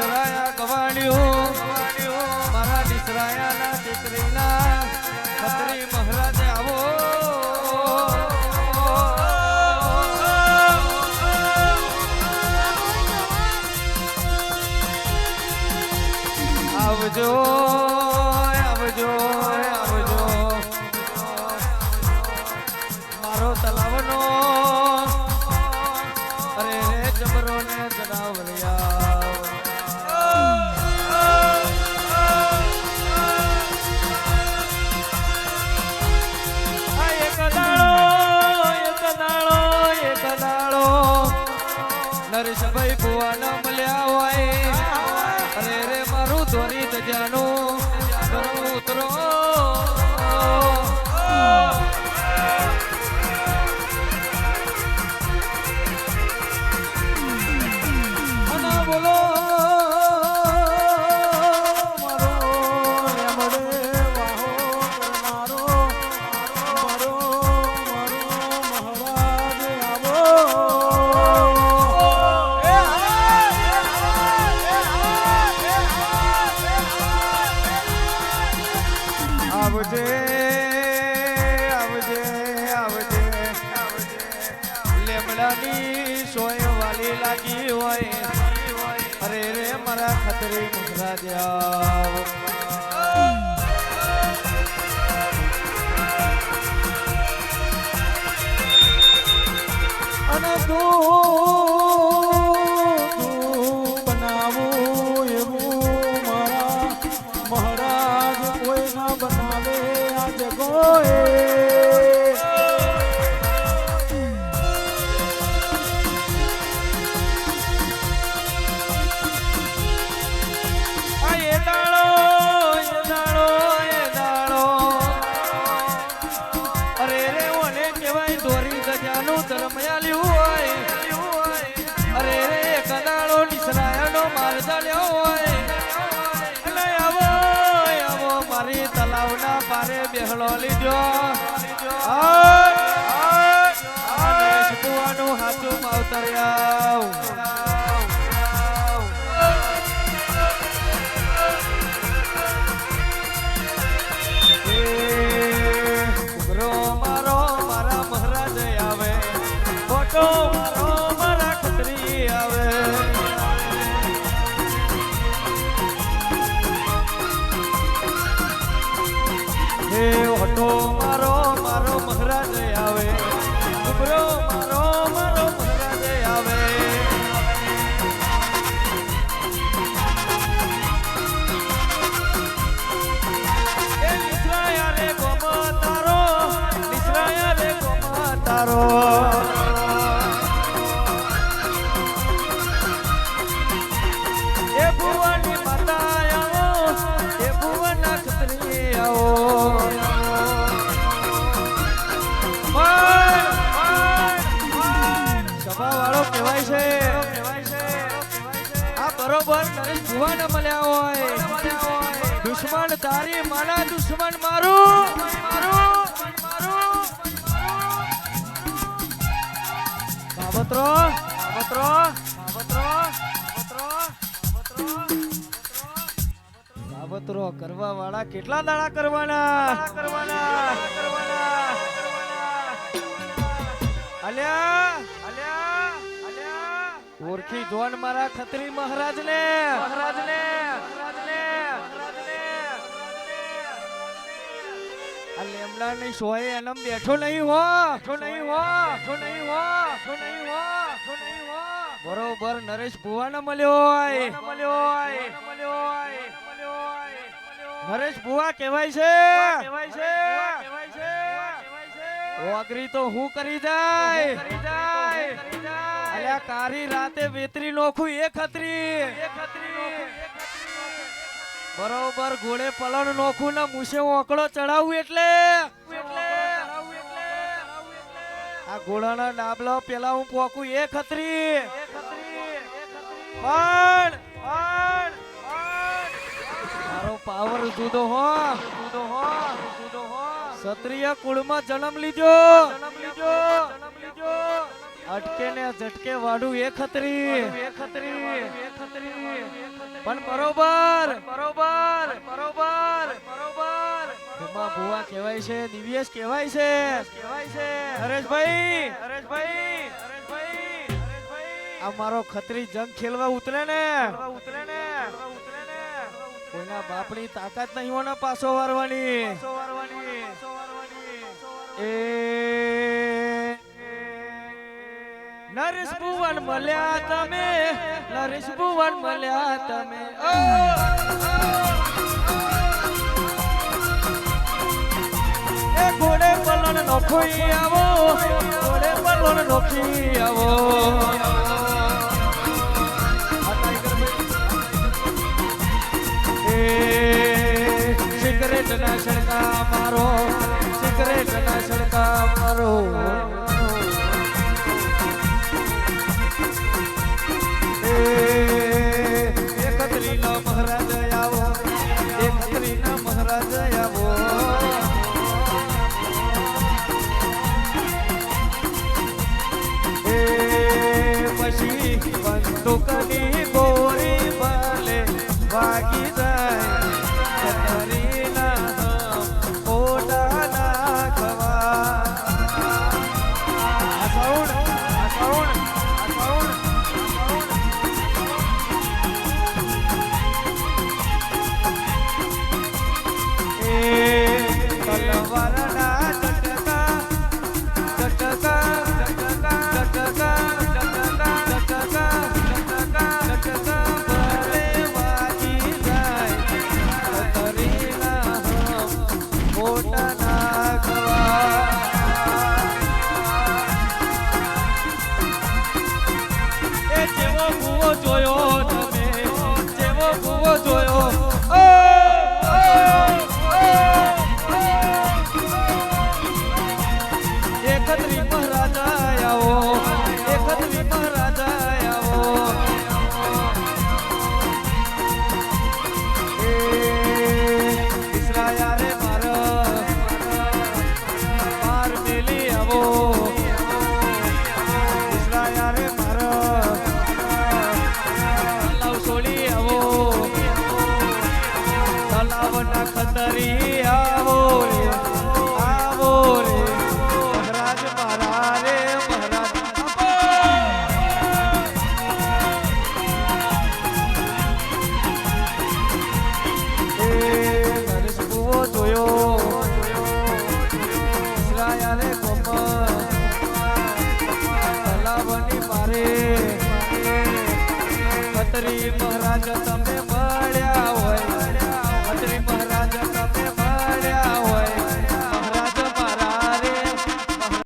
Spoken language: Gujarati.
નિસરાયા ગવાડ્યું મારા નિસરાયાના દીકરીના ખત્રી મહારાજે આવો આવજો આવજો આવજો મારો તલાવનો અરે રે જબરો ને જડાવલિયા એક દાડો નરેશભાઈ ભુવા ન મળ્યા હોય અરે રે મારું ધોરી તજાનું ઉતરો અને બોલો મારો રમડે વાહો કરનારો મારો મહારાજ આવો આવજે આવજે આવજે લેમડાની સોય વાલી લાગી હોય અરે રે મારા ખતરી મુખરાજા અને તું બનાવું એવું મારા મહારાજ કોઈ ના બનાવે આ જગોએ એ દાડો અરે રે ઓને કહેવાય દોરી ગજાનું ધર્મયાલ્યું હોય અરે રે કદાળો નિસરાયાનો માર ચાલ્યો હોય એટલે આવો મારી તલાવના પારે બેહળો લીધો શીખવાનું હાચું માવતર્યા મારા મહારાજ આવે ફોટો મારા ખતરી આવે હે ઓટો મારો મહારાજ આવે ઉભરો મારો મહારાજ આવે એ નિસરાયા રે ગોમા તારો એ ભુવાની માતા આવો એ ભુવના ખતરી આવો સભા વાળો કહેવાય છે આ બરોબર નરેશ ભુવાને મળ્યા હોય દુશ્મન તારી માના દુશ્મન મારું બાબતરો કરવા વાળા કેટલા દાડા કરવાના ઓળખી જોન મારા ખત્રી મહારાજને આ લેમડાની સોય એનમ બેઠો નહીં હો બરોબર નરેશ ભુવાને મળ્યો હોય નરેશ ભુવા કહેવાય છે ઓગરી તો હું કરી જાય અલ્યા કારી રાતે વેતરી નોખું એ ખતરી બરોબર ઘોડે પલણ નોખું ને મૂસે ઓકળો ચડાવું એટલે આ ઘોડાના ડાબલો પેલા હું પોકું એ ખતરી પણ મારો પાવર જુદો હો ક્ષત્રિય કુળમાં જન્મ લીધો અટકે ને ઝટકે વાડું એ ખતરી પણ બરોબર એમાં ભુવા કહેવાય છે, દિવ્યેશ કહેવાય છે, હરેશભાઈ આ મારો ખત્રી જંગ ખેલવા ઉતરે ને કોઈના બાપની તાકાત નહીં હોને પાછો વારવાની એ નરેશ ભુવન મળ્યા તમે એ ઘોડે પલન નોખી આવો એ સિગરેટ ના છડકા મારો એકત્રીનો મહારાજ આવો એ પછી બંદૂકની ગોળી ભલે વાગી જાય છતરીના ઓડા નાખવા આ સાઉન્ડ તલવારના ટટકા ભલે વાગી જાય છતરીના ઓડા નાખવા એ જેવો ભૂવો જોયો તમે એકત્રી મહારાજા આવો એ ઇસરાયા રે માર મેલી આવો ઇસરાયા રે તલાવ છોડી આવો તલાવના ખતરી આવો રે મહારાજ નરેશ ભુવો જોયો ઇસરાયા રે તલાવની મારે ખતરી મહારાજ તમે